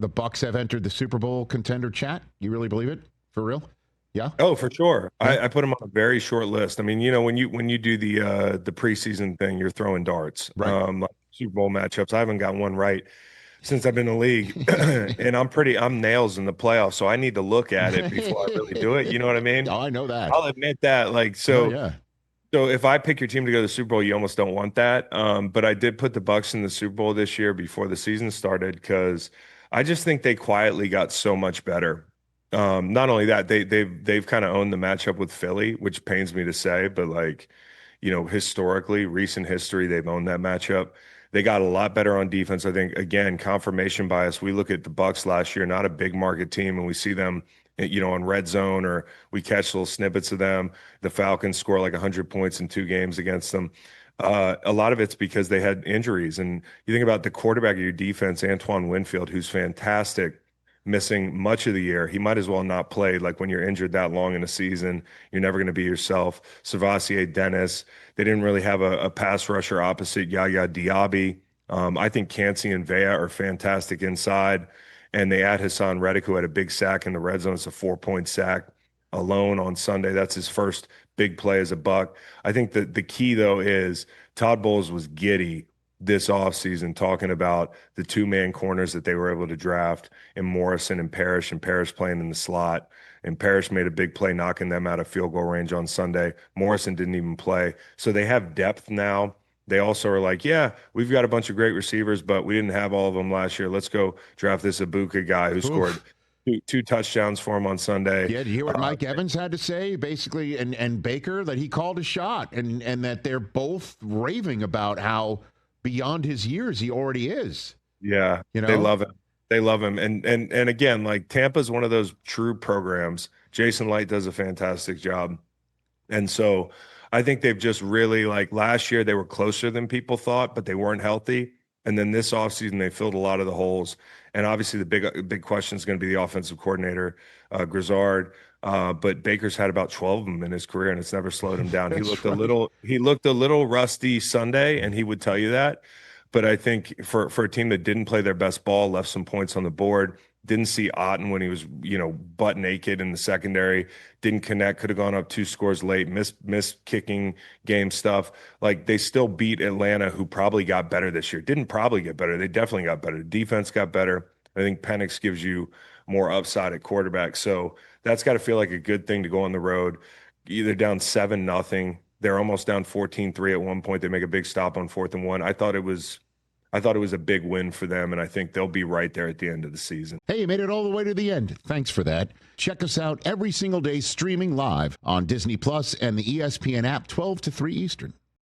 the Bucs have entered the Super Bowl contender chat? You really believe it? For real? Yeah. Oh, for sure. I put them on a very short list. I mean, when you do the preseason thing, you're throwing darts. Right. Like Super Bowl matchups. I haven't got one right since I've been in the league, and I'm nails in the playoffs, so I need to look at it before I really do it. You know what I mean? Oh, I know that. I'll admit that. Like so. Oh, yeah. So if I pick your team to go to the Super Bowl, you almost don't want that. But I did put the Bucs in the Super Bowl this year before the season started because I just think they quietly got so much better. Not only that, they've kind of owned the matchup with Philly, which pains me to say, but like, historically, recent history, they've owned that matchup. They got a lot better on defense. I think again, confirmation bias. We look at the Bucs last year, not a big market team, and we see them, on red zone, or we catch little snippets of them. The Falcons score like 100 points in 2 games against them. A lot of it's because they had injuries. And you think about the quarterback of your defense, Antoine Winfield, who's fantastic, missing much of the year. He might as well not play. Like when you're injured that long in a season, you're never going to be yourself. Savasier Dennis, they didn't really have a pass rusher opposite Yaya Diaby. I think Cansey and Vea are fantastic inside. And they add Hassan Reddick, who had a big sack in the red zone. It's a 4-point sack alone on Sunday. That's his first big play as a Buck. I think that the key, though, is Todd Bowles was giddy this offseason talking about the 2-man corners that they were able to draft in Morrison and Parrish playing in the slot. And Parrish made a big play knocking them out of field goal range on Sunday. Morrison didn't even play. So they have depth now. They also are like, yeah, we've got a bunch of great receivers, but we didn't have all of them last year. Let's go draft this Ibuka guy who scored two touchdowns for him on Sunday. Yeah, did you hear what Mike Evans had to say, basically, and Baker, that he called a shot, and that they're both raving about how beyond his years he already is. Yeah, they love him. They love him. And again, like Tampa's one of those true programs. Jason Light does a fantastic job. And so I think they've just really, like last year, they were closer than people thought, but they weren't healthy. And then this offseason, they filled a lot of the holes. And obviously, the big question is going to be the offensive coordinator, Grizzard. But Baker's had about 12 of them in his career, and it's never slowed him down. He looked a little rusty Sunday, and he would tell you that. But I think for a team that didn't play their best ball, left some points on the board, didn't see Otten when he was, butt naked in the secondary, didn't connect, could have gone up 2 scores late, missed kicking game stuff. Like they still beat Atlanta, who probably got better this year. Didn't probably get better. They definitely got better. The defense got better. I think Penix gives you more upside at quarterback. So that's got to feel like a good thing to go on the road. Either down 7-0. They're almost down 14-3 at one point. They make a big stop on 4th and 1. I thought it was a big win for them, and I think they'll be right there at the end of the season. Hey, you made it all the way to the end. Thanks for that. Check us out every single day streaming live on Disney Plus and the ESPN app 12 to 3 Eastern.